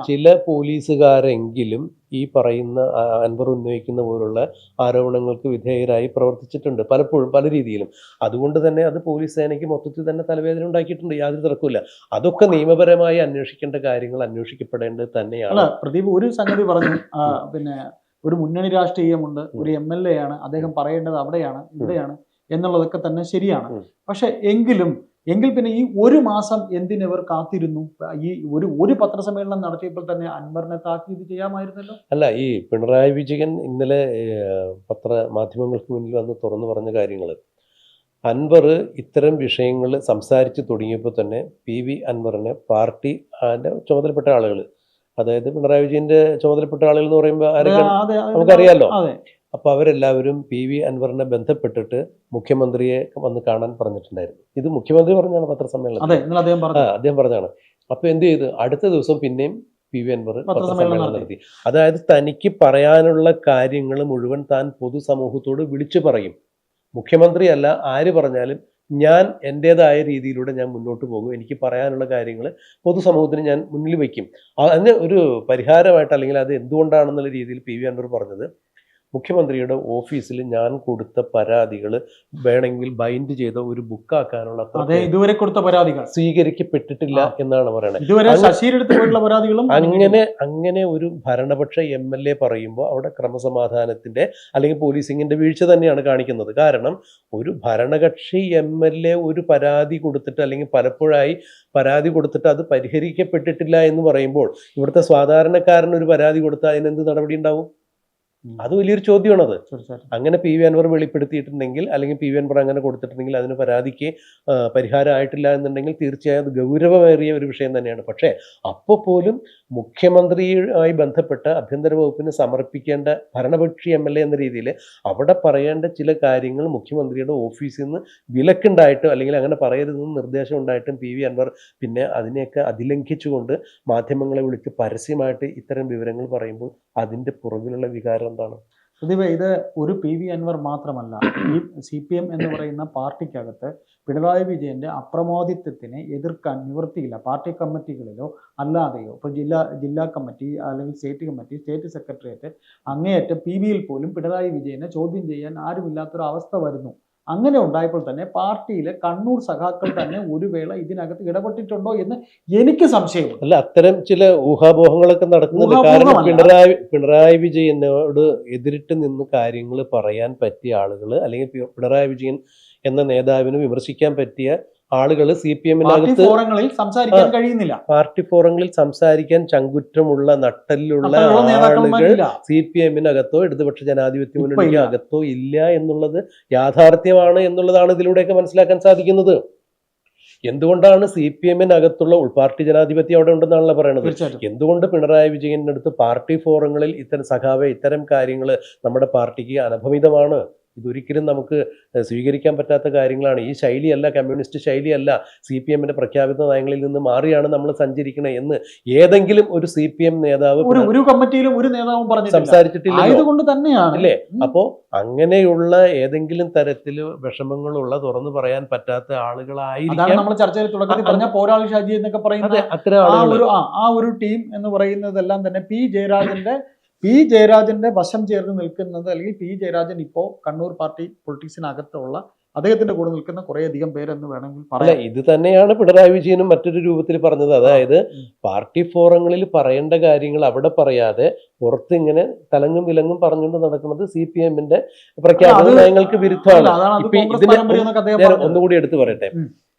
ചില പോലീസുകാരെങ്കിലും ഈ പറയുന്ന അൻവർ ഉന്നയിക്കുന്ന പോലുള്ള ആരോപണങ്ങൾക്ക് വിധേയരായി പ്രവർത്തിച്ചിട്ടുണ്ട് പലപ്പോഴും പല രീതിയിലും. അതുകൊണ്ട് തന്നെ അത് പോലീസ് സേനയ്ക്ക് മൊത്തത്തിൽ തന്നെ തലവേദന ഉണ്ടാക്കിയിട്ടുണ്ട്, യാതൊരു തർക്കമില്ല. അതൊക്കെ നിയമപരമായി അന്വേഷിക്കേണ്ട കാര്യങ്ങൾ അന്വേഷിക്കപ്പെടേണ്ടത് തന്നെയാണ്. പ്രദീപ് ഒരു സംഗതി പറഞ്ഞു, പിന്നെ ഒരു മുന്നണി രാഷ്ട്രീയമുണ്ട്, ഒരു MLA ആണ്, അദ്ദേഹം പറയേണ്ടത് അവിടെയാണ് ഇവിടെയാണ് എന്നുള്ളതൊക്കെ തന്നെ ശരിയാണ്. പക്ഷെ എങ്കിൽ പിന്നെ ഈ 1 മാസം എന്തിനവർ കാത്തിരുന്നു? ഈ ഒരു പത്രസമ്മേളനം നടത്തിയപ്പോൾ തന്നെ അൻവറിനെ താക്കീത് ചെയ്യാമായിരുന്നല്ലോ. അല്ല, ഈ പിണറായി വിജയൻ ഇന്നലെ മാധ്യമങ്ങൾക്ക് മുന്നിൽ വന്ന് തുറന്നു പറഞ്ഞ കാര്യങ്ങൾ, അൻവർ ഇത്തരം വിഷയങ്ങൾ സംസാരിച്ച് തുടങ്ങിയപ്പോൾ തന്നെ പി വി അൻവറിനെ പാർട്ടി ചുമതലപ്പെട്ട ആളുകൾ, അതായത് പിണറായി വിജയന്റെ ചുമതലപ്പെട്ട ആളുകൾ എന്ന് പറയുമ്പോൾ ആരൊക്കെ നമുക്കറിയാലോ. അപ്പോൾ അവരെല്ലാവരും പി വി അൻവറിനെ ബന്ധപ്പെട്ടിട്ട് മുഖ്യമന്ത്രിയെ വന്ന് കാണാൻ പറഞ്ഞിട്ടുണ്ടായിരുന്നു. ഇത് മുഖ്യമന്ത്രി പറഞ്ഞാണ് പത്രസമ്മേളനത്തിൽ, അദ്ദേഹം പറഞ്ഞാണ്. അപ്പോൾ എന്ത് ചെയ്തു, അടുത്ത ദിവസം പിന്നെയും പി വി അൻവർ പത്രസമ്മേളനം നടത്തി. അതായത് തനിക്ക് പറയാനുള്ള കാര്യങ്ങൾ മുഴുവൻ താൻ പൊതുസമൂഹത്തോട് വിളിച്ചു പറയും. മുഖ്യമന്ത്രി അല്ല, ആര് പറഞ്ഞാലും ഞാൻ എൻ്റെതായ രീതിയിലൂടെ ഞാൻ മുന്നോട്ട് പോകും, എനിക്ക് പറയാനുള്ള കാര്യങ്ങൾ പൊതുസമൂഹത്തിന് ഞാൻ മുന്നിൽ വയ്ക്കും. അതിന് ഒരു പരിഹാരമായിട്ട്, അല്ലെങ്കിൽ അത് എന്തുകൊണ്ടാണെന്നുള്ള രീതിയിൽ പി വി അൻവർ പറഞ്ഞത്, മുഖ്യമന്ത്രിയുടെ ഓഫീസിൽ ഞാൻ കൊടുത്ത പരാതികൾ വേണമെങ്കിൽ ബൈൻഡ് ചെയ്ത ഒരു ബുക്കാക്കാനുള്ള ഇതുവരെ കൊടുത്ത പരാതികൾ സ്വീകരിക്കപ്പെട്ടിട്ടില്ല എന്നാണ് പറയുന്നത്. അങ്ങനെ ഒരു ഭരണപക്ഷ MLA പറയുമ്പോൾ അവിടെ ക്രമസമാധാനത്തിന്റെ അല്ലെങ്കിൽ പോലീസിങ്ങിന്റെ വീഴ്ച തന്നെയാണ് കാണിക്കുന്നത്. കാരണം ഒരു ഭരണകക്ഷി MLA ഒരു പരാതി കൊടുത്തിട്ട്, അല്ലെങ്കിൽ പലപ്പോഴായി പരാതി കൊടുത്തിട്ട് അത് പരിഹരിക്കപ്പെട്ടിട്ടില്ല എന്ന് പറയുമ്പോൾ ഇവിടുത്തെ സാധാരണക്കാരൻ ഒരു പരാതി കൊടുത്താൽ അതിനെന്ത് നടപടി ഉണ്ടാവും? അത് വലിയൊരു ചോദ്യമാണത്. അങ്ങനെ പി വി അൻവർ വെളിപ്പെടുത്തിയിട്ടുണ്ടെങ്കിൽ, അല്ലെങ്കിൽ പി വി അൻവർ അങ്ങനെ കൊടുത്തിട്ടുണ്ടെങ്കിൽ, അതിന് പരാതിക്ക് പരിഹാരം ആയിട്ടില്ല എന്നുണ്ടെങ്കിൽ തീർച്ചയായും അത് ഗൗരവമേറിയ ഒരു വിഷയം തന്നെയാണ്. പക്ഷേ അപ്പോൾ പോലും മുഖ്യമന്ത്രിയുമായി ബന്ധപ്പെട്ട് ആഭ്യന്തര വകുപ്പിന് സമർപ്പിക്കേണ്ട ഭരണപക്ഷി MLA എന്ന രീതിയിൽ അവിടെ പറയേണ്ട ചില കാര്യങ്ങൾ മുഖ്യമന്ത്രിയുടെ ഓഫീസിൽ നിന്ന് വിലക്കുണ്ടായിട്ടും അല്ലെങ്കിൽ അങ്ങനെ പറയരുതെന്ന് നിർദ്ദേശം ഉണ്ടായിട്ടും PV അൻവർ പിന്നെ അതിനെയൊക്കെ അതിലംഘിച്ചുകൊണ്ട് മാധ്യമങ്ങളെ വിളിച്ച് പരസ്യമായിട്ട് ഇത്തരം വിവരങ്ങൾ പറയുമ്പോൾ അതിൻ്റെ പുറകിലുള്ള വികാരം എന്താണ്? സുദീപ്, ഇത് ഒരു PV അൻവർ മാത്രമല്ല, ഈ CPM എന്ന് പറയുന്ന പാർട്ടിക്കകത്ത് പിണറായി വിജയന്റെ അപ്രമാദിത്വത്തിനെ എതിർക്കാൻ നിവൃത്തിയില്ല. പാർട്ടി കമ്മിറ്റികളിലോ അല്ലാതെയോ, ഇപ്പോൾ ജില്ലാ കമ്മിറ്റി അല്ലെങ്കിൽ സ്റ്റേറ്റ് കമ്മിറ്റി, സ്റ്റേറ്റ് സെക്രട്ടേറിയറ്റ്, അങ്ങേയറ്റം PVയിൽ പോലും പിണറായി വിജയനെ ചോദ്യം ചെയ്യാൻ ആരുമില്ലാത്തൊരു അവസ്ഥ വരുന്നു. അങ്ങനെ ഉണ്ടായപ്പോൾ തന്നെ പാർട്ടിയിലെ കണ്ണൂർ സഖാക്കൾ തന്നെ ഒരു വേള ഇതിനകത്ത് ഇടപെട്ടിട്ടുണ്ടോ എന്ന് എനിക്ക് സംശയമുണ്ട്. അല്ല, അത്തരം ചില ഊഹാപോഹങ്ങളൊക്കെ നടക്കുന്നുണ്ട്. കാരണം പിണറായി വിജയനോട് എതിരിട്ട് നിന്ന് കാര്യങ്ങൾ പറയാൻ പറ്റിയ ആളുകൾ, അല്ലെങ്കിൽ പിണറായി വിജയൻ എന്ന നേതാവിനെ വിമർശിക്കാൻ പറ്റിയ ആളുകൾ CPM-നകത്ത് സംസാരിക്കാൻ കഴിയുന്നില്ല. പാർട്ടി ഫോറങ്ങളിൽ സംസാരിക്കാൻ ചങ്കുറ്റമുള്ള നട്ടലിലുള്ള ആളുകൾ CPM-നകത്തോ ഇടതുപക്ഷ ജനാധിപത്യ മുന്നണിക്ക് അകത്തോ ഇല്ല എന്നുള്ളത് യാഥാർത്ഥ്യമാണ് എന്നുള്ളതാണ് ഇതിലൂടെയൊക്കെ മനസ്സിലാക്കാൻ സാധിക്കുന്നത്. എന്തുകൊണ്ടാണ് CPM-നകത്തുള്ള ഉൾപാർട്ടി ജനാധിപത്യം അവിടെ ഉണ്ടെന്നാണല്ലോ പറയണത്. എന്തുകൊണ്ട് പിണറായി വിജയന്റെ അടുത്ത് പാർട്ടി ഫോറങ്ങളിൽ ഇത്തരം കാര്യങ്ങൾ നമ്മുടെ പാർട്ടിക്ക് അനഭമിതമാണ്? ഇതൊരിക്കലും നമുക്ക് സ്വീകരിക്കാൻ പറ്റാത്ത കാര്യങ്ങളാണ്. ഈ ശൈലിയല്ല, കമ്മ്യൂണിസ്റ്റ് ശൈലിയല്ല, CPM-ന്റെ പ്രഖ്യാപിത നയങ്ങളിൽ നിന്ന് മാറിയാണ് നമ്മൾ സഞ്ചരിക്കണേ എന്ന് ഏതെങ്കിലും ഒരു CPM നേതാവ് ഒരു കമ്മിറ്റിയിലും ഒരു നേതാവും സംസാരിച്ചിട്ടില്ല. ആയതുകൊണ്ട് തന്നെയാണ് അല്ലേ? അപ്പോ അങ്ങനെയുള്ള ഏതെങ്കിലും തരത്തിൽ വിഷമങ്ങളുള്ള, തുറന്നു പറയാൻ പറ്റാത്ത ആളുകളായിരിക്കാം നമ്മൾ ചർച്ചയിൽ തുടക്കത്തിൽ പറഞ്ഞ പോരാളി ഷാജി എന്നൊക്കെ പറയുന്നത്. ആ ഒരു ടീം എന്ന് പറയുന്നതെല്ലാം തന്നെ പി ജയരാജന്റെ വശം ചേർന്ന് നിൽക്കുന്നത്, അല്ലെങ്കിൽ പി ജയരാജൻ ഇപ്പോ കണ്ണൂർ പാർട്ടി പൊളിറ്റിക്സിനകത്തുള്ള അദ്ദേഹത്തിന്റെ കൂടെ നിൽക്കുന്ന കുറേയധികം പേരെന്ന് വേണമെങ്കിൽ പറയാം. ഇത് തന്നെയാണ് പിണറായി വിജയനും മറ്റൊരു രൂപത്തിൽ പറഞ്ഞത്. അതായത് പാർട്ടി ഫോറങ്ങളിൽ പറയേണ്ട കാര്യങ്ങൾ അവിടെ പറയാതെ പുറത്ത് ഇങ്ങനെ തലങ്ങും വിലങ്ങും പറഞ്ഞുകൊണ്ട് നടക്കുന്നത് CPM-ന്റെ പ്രഖ്യാപിത നയങ്ങൾക്ക് വിരുദ്ധമാണ്. ഞാൻ ഒന്നുകൂടി എടുത്തു പറയട്ടെ.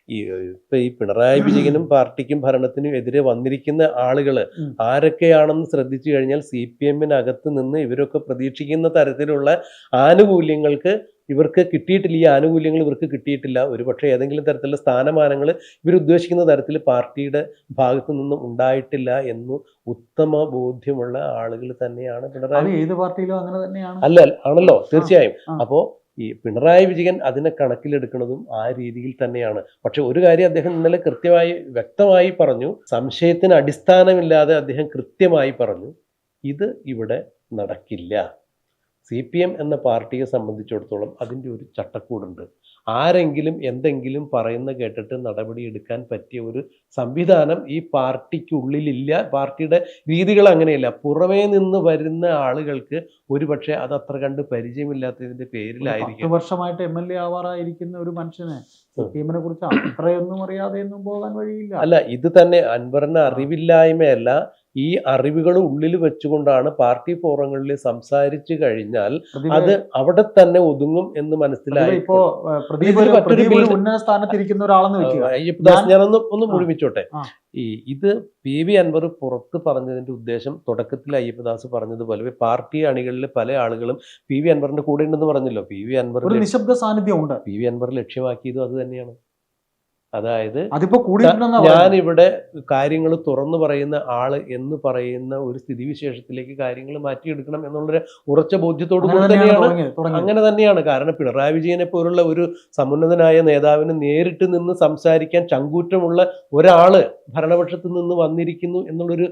ഇപ്പൊ ഈ പിണറായി വിജയനും പാർട്ടിക്കും ഭരണത്തിനും എതിരെ വന്നിരിക്കുന്ന ആളുകൾ ആരൊക്കെയാണെന്ന് ശ്രദ്ധിച്ചു കഴിഞ്ഞാൽ CPM-നകത്ത് നിന്ന് ഇവരൊക്കെ പ്രതീക്ഷിക്കുന്ന തരത്തിലുള്ള ആനുകൂല്യങ്ങൾക്ക് ഇവർക്ക് കിട്ടിയിട്ടില്ല. ഈ ആനുകൂല്യങ്ങൾ ഇവർക്ക് കിട്ടിയിട്ടില്ല. ഒരുപക്ഷെ ഏതെങ്കിലും തരത്തിലുള്ള സ്ഥാനമാനങ്ങൾ ഇവരുദ്ദേശിക്കുന്ന തരത്തിൽ പാർട്ടിയുടെ ഭാഗത്തു നിന്നും ഉണ്ടായിട്ടില്ല എന്ന് ഉത്തമ ബോധ്യമുള്ള ആളുകൾ തന്നെയാണ് പിണറായി. ഏത് പാർട്ടിയിലും അങ്ങനെ തന്നെയാണ്. ആണല്ലോ, തീർച്ചയായും. അപ്പോ ഈ പിണറായി വിജയൻ അതിനെ കണക്കിലെടുക്കുന്നതും ആ രീതിയിൽ തന്നെയാണ്. പക്ഷെ ഒരു കാര്യം അദ്ദേഹം ഇന്നലെ കൃത്യമായി വ്യക്തമായി പറഞ്ഞു, സംശയത്തിന് അടിസ്ഥാനമില്ലാതെ അദ്ദേഹം കൃത്യമായി പറഞ്ഞു, ഇത് ഇവിടെ നടക്കില്ല. CPM എന്ന പാർട്ടിയെ സംബന്ധിച്ചിടത്തോളം അതിൻ്റെ ഒരു ചട്ടക്കൂടുണ്ട്. ആരെങ്കിലും എന്തെങ്കിലും പറയുന്ന കേട്ടിട്ട് നടപടിയെടുക്കാൻ പറ്റിയ ഒരു സംവിധാനം ഈ പാർട്ടിക്കുള്ളിലില്ല. പാർട്ടിയുടെ രീതികൾ അങ്ങനെയല്ല. പുറമേ നിന്ന് വരുന്ന ആളുകൾക്ക് ഒരുപക്ഷെ അത് അത്ര കണ്ട് പരിചയമില്ലാത്തതിന്റെ പേരിലായിരിക്കും. 10 വർഷമായിട്ട് MLA ആവാറായിരിക്കുന്ന ഒരു മനുഷ്യനെ CPM-നെ കുറിച്ച് അത്രയൊന്നും അറിയാതെ ഒന്നും പോകാൻ വഴിയില്ല. അല്ല, ഇത് തന്നെ അൻവറിന് അറിവില്ലായ്മയല്ല, ഈ അറിവുകൾ ഉള്ളിൽ വെച്ചുകൊണ്ടാണ് പാർട്ടി ഫോറങ്ങളിൽ സംസാരിച്ചു കഴിഞ്ഞാൽ അത് അവിടെ തന്നെ ഒതുങ്ങും എന്ന് മനസ്സിലായി. ഇപ്പോ ഉന്നത സ്ഥാനത്തിരിക്കുന്ന ഒരാളെന്ന് വെക്കുക, അയ്യപ്പദാസ്, ഞാനൊന്ന് മുഴുമിച്ചോട്ടെ. ഇത് PV അൻവർ പുറത്ത് പറഞ്ഞതിന്റെ ഉദ്ദേശം തുടക്കത്തിൽ അയ്യപ്പദാസ് പറഞ്ഞതുപോലെ പാർട്ടി അണികളിൽ പല ആളുകളും PV അൻവറിന്റെ കൂടെ ഉണ്ടെന്ന് പറഞ്ഞല്ലോ. PV അൻവർ നിശബ്ദ സാന്നിധ്യമുണ്ട്. PV അൻവർ ലക്ഷ്യമാക്കിയതും അത് തന്നെയാണ്. അതായത് ഞാനിവിടെ കാര്യങ്ങൾ തുറന്നു പറയുന്ന ആള് എന്ന് പറയുന്ന ഒരു സ്ഥിതിവിശേഷത്തിലേക്ക് കാര്യങ്ങൾ മാറ്റിയെടുക്കണം എന്നുള്ളൊരു ഉറച്ച ബോധ്യത്തോടു കൂടി തന്നെയാണ്. അങ്ങനെ തന്നെയാണ്. കാരണം പിണറായി വിജയനെ പോലുള്ള ഒരു സമുന്നതനായ നേതാവിന് നേരിട്ട് നിന്ന് സംസാരിക്കാൻ ചങ്കൂറ്റമുള്ള ഒരാള് ഭരണപക്ഷത്ത് നിന്ന് വന്നിരിക്കുന്നു എന്നുള്ളൊരു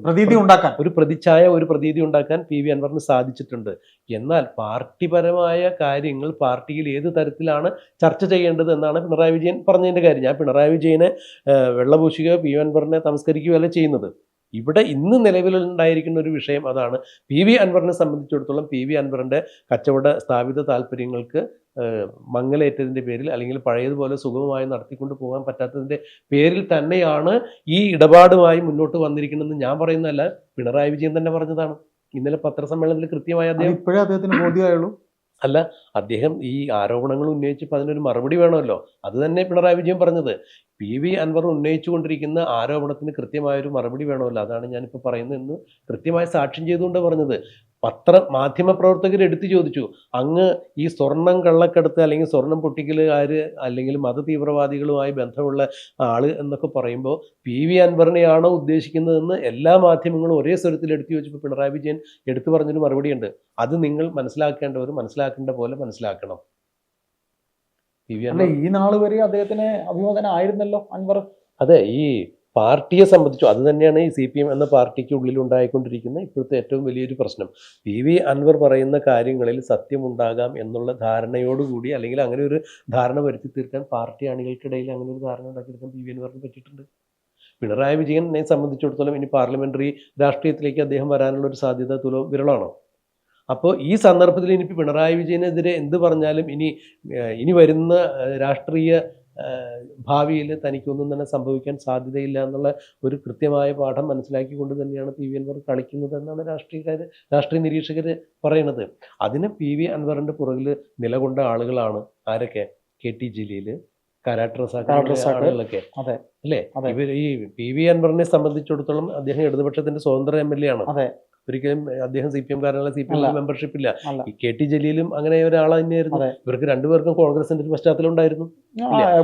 പ്രതീതി ഉണ്ടാക്കാൻ PV അൻവറിന് സാധിച്ചിട്ടുണ്ട്. എന്നാൽ പാർട്ടിപരമായ കാര്യങ്ങൾ പാർട്ടിയിൽ ഏത് തരത്തിലാണ് ചർച്ച ചെയ്യേണ്ടത് എന്നാണ് പിണറായി വിജയൻ പറഞ്ഞതിൻ്റെ കാര്യം. ഞാൻ പിണറായി വിജയനെ വെള്ളപൂശുകയോ PV അൻവറിനെ തമസ്കരിക്കുകയോ അല്ല ചെയ്യുന്നത്. ഇവിടെ ഇന്ന് നിലവിലുണ്ടായിരിക്കുന്ന ഒരു വിഷയം അതാണ്. PV അൻവറിനെ സംബന്ധിച്ചിടത്തോളം PV അൻവറിൻ്റെ കച്ചവട സ്ഥാപിത താല്പര്യങ്ങൾക്ക് മങ്ങലേറ്റതിൻ്റെ പേരിൽ, അല്ലെങ്കിൽ പഴയതുപോലെ സുഗമമായി നടത്തിക്കൊണ്ട് പോകാൻ പറ്റാത്തതിൻ്റെ പേരിൽ തന്നെയാണ് ഈ ഇടപാടുമായി മുന്നോട്ട് വന്നിരിക്കുന്നതെന്ന് ഞാൻ പറയുന്നതല്ല, പിണറായി വിജയൻ തന്നെ പറഞ്ഞതാണ്. ഇന്നലെ പത്രസമ്മേളനത്തിൽ കൃത്യമായി അദ്ദേഹത്തിന് ബോധ്യമായുള്ളൂ. അല്ല, അദ്ദേഹം ഈ ആരോപണങ്ങൾ ഉന്നയിച്ചപ്പോൾ അതിനൊരു മറുപടി വേണമല്ലോ. അത് തന്നെ പിണറായി വിജയൻ പറഞ്ഞത്. PV അൻവർ ഉന്നയിച്ചുകൊണ്ടിരിക്കുന്ന ആരോപണത്തിന് കൃത്യമായൊരു മറുപടി വേണമല്ലോ. അതാണ് ഞാനിപ്പോൾ പറയുന്നത് എന്ന് കൃത്യമായി സാക്ഷ്യം ചെയ്തുകൊണ്ട് പറഞ്ഞത്. മാധ്യമ പ്രവർത്തകർ എടുത്തു ചോദിച്ചു, അങ്ങ് ഈ സ്വർണം കള്ളക്കടത്ത് അല്ലെങ്കിൽ സ്വർണം പൊട്ടിക്കലുകാർ അല്ലെങ്കിൽ മതതീവ്രവാദികളുമായി ബന്ധമുള്ള ആള് എന്നൊക്കെ പറയുമ്പോൾ PV അൻവറിനെയാണോ ഉദ്ദേശിക്കുന്നതെന്ന് എല്ലാ മാധ്യമങ്ങളും ഒരേ സ്വരത്തിൽ എടുത്തു ചോദിച്ചപ്പോൾ പിണറായി വിജയൻ എടുത്തു പറഞ്ഞൊരു മറുപടിയുണ്ട്. അത് നിങ്ങൾ മനസ്സിലാക്കേണ്ടവർ മനസ്സിലാക്കേണ്ട പോലെ മനസ്സിലാക്കണം. PV അല്ല, ഈ നാള് വരെ അദ്ദേഹത്തിന് അഭിമതനായിരുന്നല്ലോ അൻവർ. അതെ, ഈ പാർട്ടിയെ സംബന്ധിച്ചു അത് തന്നെയാണ് ഈ CPM എന്ന പാർട്ടിക്ക് ഉള്ളിൽ ഉണ്ടായിക്കൊണ്ടിരിക്കുന്ന ഇപ്പോഴത്തെ ഏറ്റവും വലിയൊരു പ്രശ്നം. PV അൻവർ പറയുന്ന കാര്യങ്ങളിൽ സത്യമുണ്ടാകാം എന്നുള്ള ധാരണയോടുകൂടി അല്ലെങ്കിൽ അങ്ങനെ ഒരു ധാരണ വരുത്തി തീർക്കാൻ പാർട്ടി അണികൾക്കിടയിൽ അങ്ങനെ ഒരു ധാരണ ഉണ്ടാക്കിയെടുക്കാൻ PV അൻവറിന് പറ്റിയിട്ടുണ്ട്. പിണറായി വിജയനെ സംബന്ധിച്ചിടത്തോളം ഇനി പാർലമെന്ററി രാഷ്ട്രീയത്തിലേക്ക് അദ്ദേഹം വരാനുള്ള ഒരു സാധ്യത വിരളാണോ? അപ്പോൾ ഈ സന്ദർഭത്തിൽ ഇനിയിപ്പോൾ പിണറായി വിജയനെതിരെ എന്ത് പറഞ്ഞാലും ഇനി വരുന്ന രാഷ്ട്രീയ ഭാവിയിൽ തനിക്കൊന്നും തന്നെ സംഭവിക്കാൻ സാധ്യതയില്ല എന്നുള്ള ഒരു കൃത്യമായ പാഠം മനസ്സിലാക്കിക്കൊണ്ട് തന്നെയാണ് PV അൻവർ കളിക്കുന്നത് എന്നാണ് രാഷ്ട്രീയ നിരീക്ഷകർ പറയുന്നത്. അതിന് PV അൻവറിൻ്റെ പുറകിൽ നിലകൊണ്ട ആളുകളാണ് ആരൊക്കെ? KT ജലീൽ, കാരാട്ട് റസാഖ് ആളുകളൊക്കെ അല്ലേ? ഇവർ ഈ PV അൻവറിനെ സംബന്ധിച്ചിടത്തോളം അദ്ദേഹം ഇടതുപക്ഷത്തിന്റെ സ്വതന്ത്ര MLA ആണ്. ഒരിക്കലും അദ്ദേഹം CPM കാരനുള്ള CPM മെമ്പർഷിപ്പ് ഇല്ല. ഈ KT ജലീലും അങ്ങനെ ഒരാൾ തന്നെയായിരുന്നു. ഇവർക്ക് രണ്ടുപേർക്കും കോൺഗ്രസിന്റെ ഒരു പശ്ചാത്തലം ഉണ്ടായിരുന്നു,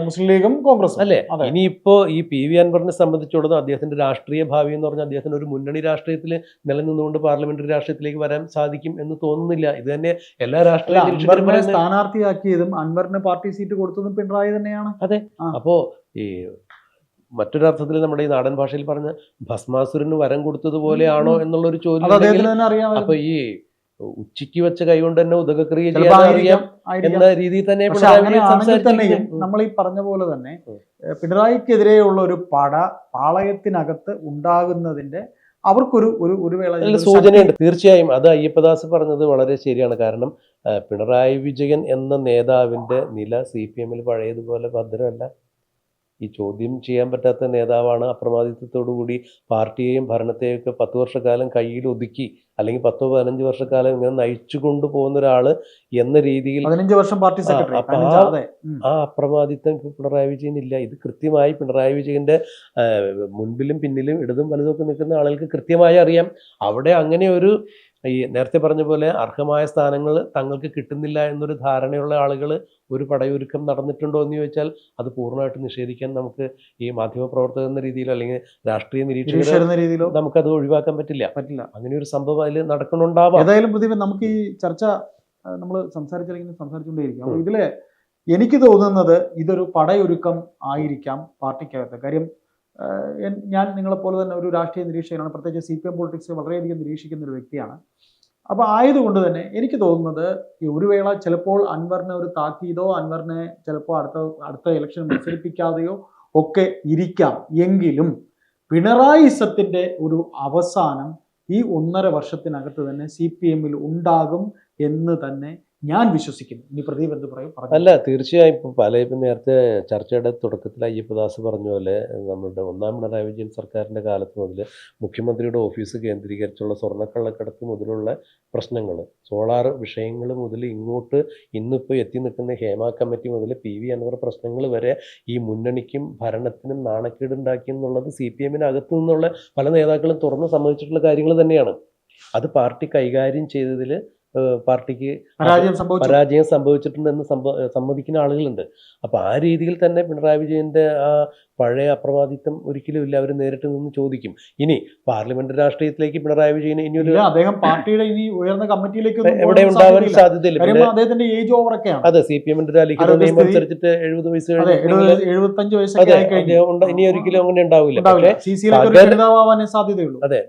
മുസ്ലിം ലീഗും കോൺഗ്രസും അല്ലേ? ഇനിയിപ്പോ ഈ PV അൻവറിനെ സംബന്ധിച്ചിടത്തോളം അദ്ദേഹത്തിന്റെ രാഷ്ട്രീയ ഭാവി എന്ന് പറഞ്ഞാൽ അദ്ദേഹത്തിന് ഒരു മുന്നണി രാഷ്ട്രീയത്തിൽ നിലനിന്നുകൊണ്ട് പാർലമെന്ററി രാഷ്ട്രീയത്തിലേക്ക് വരാൻ സാധിക്കും എന്ന് തോന്നുന്നില്ല. ഇത് തന്നെ എല്ലാ രാഷ്ട്രീയ സ്ഥാനാർത്ഥിയാക്കിയതും അൻവറിന് പാർട്ടി സീറ്റ് കൊടുത്തതും പിണറായി തന്നെയാണ്. അതെ, അപ്പോ ഈ മറ്റൊരർത്ഥത്തിൽ നമ്മുടെ ഈ നാടൻ ഭാഷയിൽ പറഞ്ഞ ഭസ്മാസുരന് വരം കൊടുത്തതുപോലെയാണോ എന്നുള്ളൊരു ചോദ്യം. അപ്പൊ ഈ ഉച്ചയ്ക്ക് വെച്ച കൈകൊണ്ട് തന്നെ ഉദകക്രിയ ചെയ്യാൻ അറിയാം എന്ന രീതിയിൽ തന്നെ നമ്മൾ ഈ പറഞ്ഞ പോലെ തന്നെ പിണറായിക്കെതിരെയുള്ള ഒരു പാളയത്തിനകത്ത് ഉണ്ടാകുന്നതിന്റെ അവർക്കൊരു ഒരു വേള സൂചനയുണ്ട്. തീർച്ചയായും അത് അയ്യപ്പദാസ് പറഞ്ഞത് വളരെ ശരിയാണ്. കാരണം പിണറായി വിജയൻ എന്ന നേതാവിന്റെ നില CPM പഴയതുപോലെ ഭദ്രമല്ല. ഈ ചോദ്യം ചെയ്യാൻ പറ്റാത്ത നേതാവാണ്. അപ്രമാദിത്വത്തോടുകൂടി പാർട്ടിയെയും ഭരണത്തെയൊക്കെ 10 വർഷക്കാലം കയ്യിൽ ഒതുക്കി അല്ലെങ്കിൽ 10-15 വർഷക്കാലം ഇങ്ങനെ നയിച്ചു കൊണ്ടുപോകുന്ന ഒരാള് എന്ന രീതിയിൽ 15 വർഷം പാർട്ടി സെക്രട്ടറി. ആ അപ്രമാദിത്വം പിണറായി വിജയൻ ഇല്ല. ഇത് കൃത്യമായി പിണറായി വിജയന്റെ മുൻപിലും പിന്നിലും ഇടതും വലതുമൊക്കെ നിൽക്കുന്ന ആളുകൾക്ക് കൃത്യമായി അറിയാം. അവിടെ അങ്ങനെ ഒരു ഈ നേരത്തെ പറഞ്ഞ പോലെ അർഹമായ സ്ഥാനങ്ങൾ തങ്ങൾക്ക് കിട്ടുന്നില്ല എന്നൊരു ധാരണയുള്ള ആളുകൾ ഒരു പടയൊരുക്കം നടന്നിട്ടുണ്ടോ എന്ന് ചോദിച്ചാൽ അത് പൂർണ്ണമായിട്ട് നിഷേധിക്കാൻ നമുക്ക് ഈ മാധ്യമപ്രവർത്തകർ എന്ന രീതിയിലോ അല്ലെങ്കിൽ രാഷ്ട്രീയ നിരീക്ഷകരോ നമുക്കത് ഒഴിവാക്കാൻ പറ്റില്ല. അങ്ങനെ ഒരു സംഭവം അതിൽ നടക്കണുണ്ടാവാം. ഏതായാലും പ്രതിഭ നമുക്ക് ഈ ചർച്ച നമ്മൾ സംസാരിച്ചുകൊണ്ടേയിരിക്കും. അപ്പോൾ ഇതില് എനിക്ക് തോന്നുന്നത് ഇതൊരു പടയൊരുക്കം ആയിരിക്കാം പാർട്ടിക്കകത്ത്. കാര്യം ഞാൻ നിങ്ങളെപ്പോലെ തന്നെ ഒരു രാഷ്ട്രീയ നിരീക്ഷകനാണ്, പ്രത്യേകിച്ച് CPM പൊളിറ്റിക്സ് വളരെയധികം നിരീക്ഷിക്കുന്ന ഒരു വ്യക്തിയാണ്. അപ്പോൾ ആയതുകൊണ്ട് തന്നെ എനിക്ക് തോന്നുന്നത് ഈ ഒരു വേള ചിലപ്പോൾ അൻവറിനെ ഒരു താക്കീതോ അൻവറിനെ ചിലപ്പോൾ അടുത്ത ഇലക്ഷൻ മത്സരിപ്പിക്കാതെയോ ഒക്കെ ഇരിക്കാം. എങ്കിലും പിണറായിസത്തിന്റെ ഒരു അവസാനം ഈ 1.5 വർഷത്തിനകത്ത് തന്നെ CPM ഉണ്ടാകും എന്ന് തന്നെ ഞാൻ വിശ്വസിക്കുന്നു. ഇനി പ്രദീപ് എന്ത് പറയും? അല്ല, തീർച്ചയായും ഇപ്പം നേരത്തെ ചർച്ചയുടെ തുടക്കത്തിൽ അയ്യപ്പദാസ് പറഞ്ഞ പോലെ നമ്മുടെ ഒന്നാം പിണറായി വിജയൻ സർക്കാരിൻ്റെ കാലത്ത് മുതൽ മുഖ്യമന്ത്രിയുടെ ഓഫീസ് കേന്ദ്രീകരിച്ചുള്ള സ്വർണ്ണക്കള്ളക്കടത്ത് മുതലുള്ള പ്രശ്നങ്ങൾ, സോളാർ വിഷയങ്ങൾ മുതൽ ഇങ്ങോട്ട് ഇന്നിപ്പോൾ എത്തി നിൽക്കുന്ന ഹേമ കമ്മിറ്റി മുതൽ PV അൻവർ പ്രശ്നങ്ങൾ വരെ ഈ മുന്നണിക്കും ഭരണത്തിനും നാണക്കേടുണ്ടാക്കി എന്നുള്ളത് CPM അകത്തു നിന്നുള്ള പല നേതാക്കളും തുറന്ന് സമ്മതിച്ചിട്ടുള്ള കാര്യങ്ങൾ തന്നെയാണ്. അത് പാർട്ടി കൈകാര്യം ചെയ്തതിൽ പാർട്ടിക്ക് പരാജയം സംഭവിച്ചിട്ടുണ്ടെന്ന് സമ്മതിക്കുന്ന ആളുകളുണ്ട്. അപ്പോൾ ആ രീതിയിൽ തന്നെ പിണറായി വിജയന്റെ ആ പഴയ അപ്രമാദിത്വം ഒരിക്കലും ഇല്ല. അവർ നേരിട്ട് നിന്ന് ചോദിക്കും. ഇനി പാർലമെന്റ് രാഷ്ട്രീയത്തിലേക്ക് പിണറായി വിജയൻ ഇനിയൊരു അദ്ദേഹം പാർട്ടിയുടെ ഇനി ഉയർന്ന കമ്മിറ്റിയിലേക്ക് എവിടെ ഉണ്ടാവാൻ സാധ്യതയില്ല. അദ്ദേഹത്തിന്റെ ഏജ് ഓവറൊക്കെയാണ്. അതെ, CPM ലിഖിത നിയമം അനുസരിച്ചിട്ട് 70 വയസ്സ് 75 വയസ്സൊക്കെ ഇനി ഒരിക്കലും അങ്ങനെ ഉണ്ടാവില്ല. സാധ്യതയുള്ളൂ. അതെ,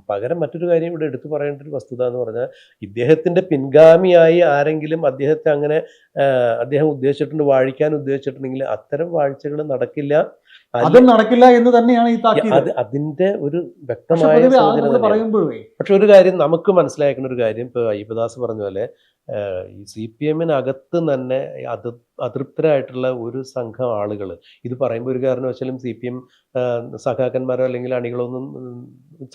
പകരം മറ്റൊരു കാര്യം ഇവിടെ എടുത്തു പറയേണ്ട ഒരു വസ്തുത എന്ന് പറഞ്ഞാൽ ഇദ്ദേഹത്തിന്റെ പിൻഗാമിയായി ആരെങ്കിലും അദ്ദേഹത്തെ അങ്ങനെ അദ്ദേഹം വാഴിക്കാൻ ഉദ്ദേശിച്ചിട്ടുണ്ടെങ്കിൽ അത്തരം വാഴ്ചകൾ നടക്കില്ല. അതും നടക്കില്ല എന്ന് തന്നെയാണ് ഈ അതിന്റെ ഒരു വ്യക്തമായ സൂചന. പക്ഷെ ഒരു കാര്യം നമുക്ക് മനസ്സിലാക്കുന്ന ഒരു കാര്യം, ഇപ്പൊ അയ്യപ്പദാസ് പറഞ്ഞ പോലെ ഈ CPM തന്നെ അതൃപ്തരായിട്ടുള്ള ഒരു സംഘം ആളുകൾ ഇത് പറയുമ്പോൾ ഒരു കാരണവശാലും CPM സഖാക്കന്മാരോ അല്ലെങ്കിൽ അണികളോ ഒന്നും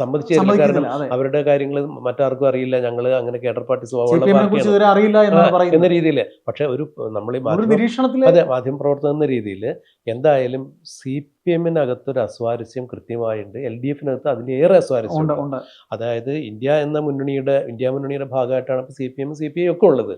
സമ്മതിച്ചു തരില്ല. കാരണം സമ്മതിക്കുന്നില്ല. അതെ. അവരുടെ കാര്യങ്ങൾ മറ്റാർക്കും അറിയില്ല, ഞങ്ങൾ അങ്ങനെ കേഡർ പാർട്ടി സ്വഭാവമുള്ള CPM നെ കുറിച്ച് പാർട്ടിയാണ് ഇതുവരെ അറിയില്ല എന്നാണ് എന്ന പറയുന്നത്. രീതിയിൽ. പക്ഷെ ഒരു നമ്മൾ ഈ ഒരു നിരീക്ഷണത്തില് അതെ മാധ്യമപ്രവർത്തകൻ എന്ന രീതിയിൽ എന്തായാലും CPM-നകത്തൊരു അസ്വാരസ്യം കൃത്യമായുണ്ട്, LDF-നകത്ത് അതിലേറെ അസ്വാരസ്യം ഉണ്ട് ഉണ്ട്. ഉണ്ട്. അതായത് ഇന്ത്യ മുന്നണിയുടെ ഭാഗമായിട്ടാണ് ഇപ്പോൾ CPM CPI ഒക്കെ ഉള്ളത്.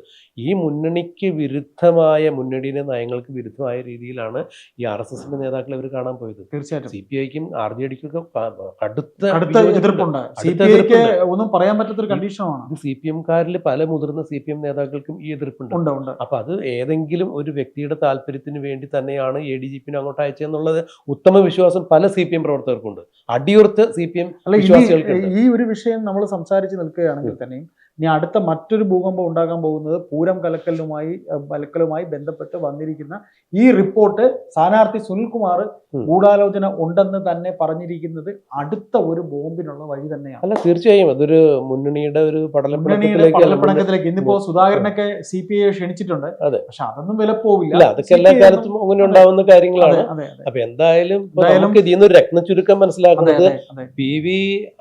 ഈ മുന്നണിക്ക് വിരുദ്ധമായ മുന്നണിയുടെ നയങ്ങൾക്ക് വിരുദ്ധമായ രീതിയിലാണ് ഈ RSSന്റെ നേതാക്കളെ ഇവർ കാണാൻ പോയത്. തീർച്ചയായിട്ടും CPI-ക്കും RJD-ക്കും ഒക്കെ കടുത്ത അടുത്ത എതിർപ്പുണ്ട്. അടുത്ത CPI-ക്ക് എതിർപ്പുണ്ട്. ഒന്നും പറയാൻ പറ്റാത്തൊരു കണ്ടീഷനാണ്. ഇത് CPM-കാരിൽ പല മുതിർന്ന CPM നേതാക്കൾക്കും ഈ എതിർപ്പുണ്ട്. ഉണ്ട് ഉണ്ട്. അപ്പൊ അത് ഏതെങ്കിലും ഒരു വ്യക്തിയുടെ താല്പര്യത്തിന് വേണ്ടി തന്നെയാണ് ADGP-നെ അങ്ങോട്ട് അയച്ചതെന്നുള്ളത് ഉത്തമ വിശ്വാസം പല CPM പ്രവർത്തകർക്കുണ്ട്. അടിയുറത്ത് CPM അല്ല, വിശ്വാസികൾക്കുണ്ട്. ഈ ഒരു വിഷയം നമ്മൾ സംസാരിച്ച് നിൽക്കുകയാണെങ്കിൽ തന്നെയും ഇനി അടുത്ത മറ്റൊരു ഭൂകമ്പം ഉണ്ടാകാൻ പോകുന്നത് പൂരം കലക്കലുമായി ബന്ധപ്പെട്ട് വന്നിരിക്കുന്ന ഈ റിപ്പോർട്ട് സ്ഥാനാർത്ഥി സുനിൽകുമാർ ഗൂഢാലോചന ഉണ്ടെന്ന് തന്നെ പറഞ്ഞിരിക്കുന്നത് അടുത്ത ഒരു ബോംബിനുള്ള വഴി തന്നെയാണ്. അല്ല, തീർച്ചയായും അതൊരു മുന്നണിയുടെ ഒരു പടലപ്പിണക്കത്തിലേക്ക് ഇന്നിപ്പോ സുധാകരനൊക്കെ CPI ക്ഷണിച്ചിട്ടുണ്ട്. അതെ. പക്ഷെ അതൊന്നും വില പോവില്ല. അതൊക്കെ എല്ലാ കാലത്തും അങ്ങനെ ഉണ്ടാവുന്ന കാര്യങ്ങളാണ്. അപ്പൊ എന്തായാലും നമുക്ക് ഇതിൽ നിന്ന് ഒരു രത്നച്ചുരുക്കം മനസ്സിലാക്കുന്നത് PV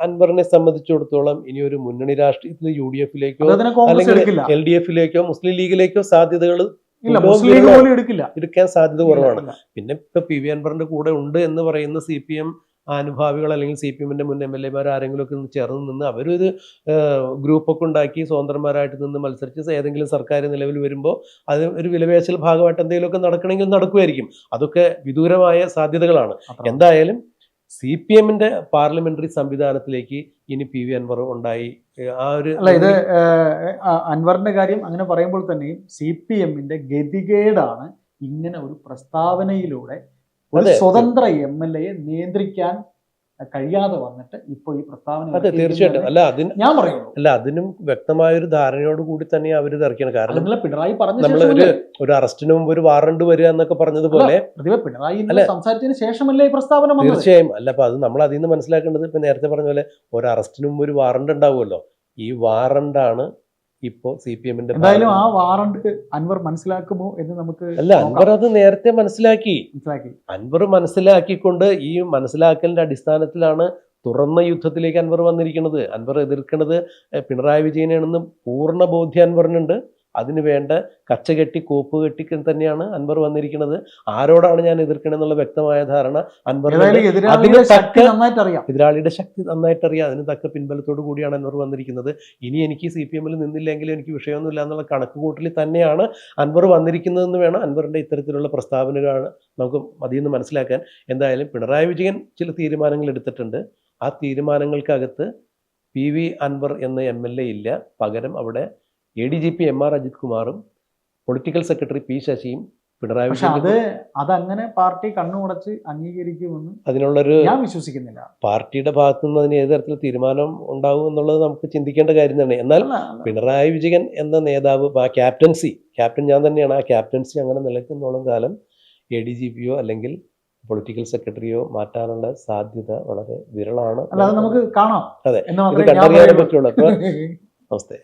അൻവറിനെ സംബന്ധിച്ചിടത്തോളം ഇനി ഒരു മുന്നണി രാഷ്ട്രീയത്തിൽ UDF-ലേക്കോ അല്ലെങ്കിൽ LDF-ലേക്കോ മുസ്ലിം ലീഗിലേക്കോ സാധ്യതകൾ എടുക്കാൻ സാധ്യത കുറവാണ്. പിന്നെ ഇപ്പൊ PV അൻവറിന്റെ കൂടെ ഉണ്ട് എന്ന് പറയുന്ന CPM അനുഭാവികൾ അല്ലെങ്കിൽ CPM-ന്റെ മുൻ MLA-മാർ ആരെങ്കിലും ഒക്കെ ചേർന്ന് നിന്ന് അവരൊരു ഗ്രൂപ്പൊക്കെ ഉണ്ടാക്കി സ്വതന്ത്രന്മാരായിട്ട് നിന്ന് മത്സരിച്ച് ഏതെങ്കിലും സർക്കാർ നിലവിൽ വരുമ്പോൾ അത് ഒരു വിലപേശൽ ഭാഗമായിട്ട് എന്തെങ്കിലുമൊക്കെ നടക്കണമെങ്കിൽ നടക്കുമായിരിക്കും. അതൊക്കെ വിദൂരമായ സാധ്യതകളാണ്. എന്തായാലും CPM-ന്റെ പാർലമെന്ററി സംവിധാനത്തിലേക്ക് ഇനി PV അൻവർ ഉണ്ടായി. ആ ഒരു ഇത് അൻവറിന്റെ കാര്യം അങ്ങനെ പറയുമ്പോൾ തന്നെയും CPM-ന്റെ ഗതികേടാണ് ഇങ്ങനെ ഒരു പ്രസ്താവനയിലൂടെ ഒരു സ്വതന്ത്ര MLA-യെ നിയന്ത്രിക്കാൻ കഴിയാതെ വന്നിട്ട് ഇപ്പൊ ഈ പ്രസ്താവന. അതെ, തീർച്ചയായിട്ടും. ഞാൻ പറയുന്നു അതിനും വ്യക്തമായൊരു ധാരണയോട് കൂടി തന്നെ അവർ ഇറക്കിയാണ്. കാരണം പിണറായി പറഞ്ഞ ഒരു അറസ്റ്റിന് മുമ്പ് ഒരു വാറണ്ട് വരിക എന്നൊക്കെ പറഞ്ഞതുപോലെ പിണറായി സംസാരിച്ചതിന് ശേഷമല്ലേ ഈ പ്രസ്താവന? തീർച്ചയായും. അല്ല, അപ്പൊ അത് നമ്മൾ അതിൽ നിന്ന് മനസ്സിലാക്കേണ്ടത് ഇപ്പൊ നേരത്തെ പറഞ്ഞ പോലെ ഒരു അറസ്റ്റിന് മുമ്പ് ഒരു വാറണ്ട് ഉണ്ടാവുമല്ലോ. ഈ വാറണ്ടാണ് ഇപ്പോ CPM-ന്റെ. എന്തായാലും ആ വാറണ്ട് അൻവർ മനസ്സിലാക്കുമോ എന്ന് നമുക്ക്. അല്ല, അൻവർ അത് നേരത്തെ മനസ്സിലാക്കി. അൻവർ മനസ്സിലാക്കിക്കൊണ്ട് ഈ മനസ്സിലാക്കലിന്റെ അടിസ്ഥാനത്തിലാണ് തുറന്ന യുദ്ധത്തിലേക്ക് അൻവർ വന്നിരിക്കുന്നത്. അൻവർ എതിർക്കുന്നത് പിണറായി വിജയനാണെന്ന് പൂർണ്ണ ബോധ്യം അൻവറിനുണ്ട്. അതിന് വേണ്ട കച്ചകെട്ടി കോപ്പ് കെട്ടി തന്നെയാണ് അൻവർ വന്നിരിക്കുന്നത്. ആരോടാണ് ഞാൻ എതിർക്കണമെന്നുള്ള വ്യക്തമായ ധാരണ അൻവറിന്. എതിരാളിയുടെ ശക്തി നന്നായിട്ട് അറിയാം. അതിന് തക്ക പിൻബലത്തോടു കൂടിയാണ് അൻവർ വന്നിരിക്കുന്നത്. ഇനി എനിക്ക് CPM-ൽ നിന്നില്ലെങ്കിലും എനിക്ക് വിഷയമൊന്നുമില്ല എന്നുള്ള കണക്കുകൂട്ടലിൽ തന്നെയാണ് അൻവർ വന്നിരിക്കുന്നതെന്ന് വേണം അൻവറിന്റെ ഇത്തരത്തിലുള്ള പ്രസ്താവനകളാണ് നമുക്ക് അതിൽ നിന്ന് മനസ്സിലാക്കാൻ. എന്തായാലും പിണറായി വിജയൻ ചില തീരുമാനങ്ങൾ എടുത്തിട്ടുണ്ട്. ആ തീരുമാനങ്ങൾക്കകത്ത് PV അൻവർ എന്ന MLA ഇല്ല. പകരം അവിടെ ADGP MR അജിത് കുമാറും പൊളിറ്റിക്കൽ സെക്രട്ടറി P ശശിയും പിണറായി വിജയൻ. അതങ്ങനെ പാർട്ടി കണ്ണുടച്ച് അംഗീകരിക്കുമെന്ന് അതിനുള്ളൊരു ഞാൻ വിശ്വസിക്കുന്നില്ല. പാർട്ടിയുടെ ഭാഗത്തു നിന്ന് അതിന് ഏത് തരത്തിൽ തീരുമാനം ഉണ്ടാവും എന്നുള്ളത് നമുക്ക് ചിന്തിക്കേണ്ട കാര്യം തന്നെ. എന്നാൽ പിണറായി വിജയൻ എന്ന നേതാവ് ക്യാപ്റ്റൻ ഞാൻ തന്നെയാണ്. ആ ക്യാപ്റ്റൻസി അങ്ങനെ നിലനിൽക്കുന്നോളം കാലം ADGP-യോ അല്ലെങ്കിൽ പൊളിറ്റിക്കൽ സെക്രട്ടറിയോ മാറ്റാനുള്ള സാധ്യത വളരെ വിരളമാണ്. നമുക്ക് കാണാം. അതെ, ഇത് കണ്ടറിയാനേ പറ്റുള്ളൂ. അപ്പൊ നമസ്തേ.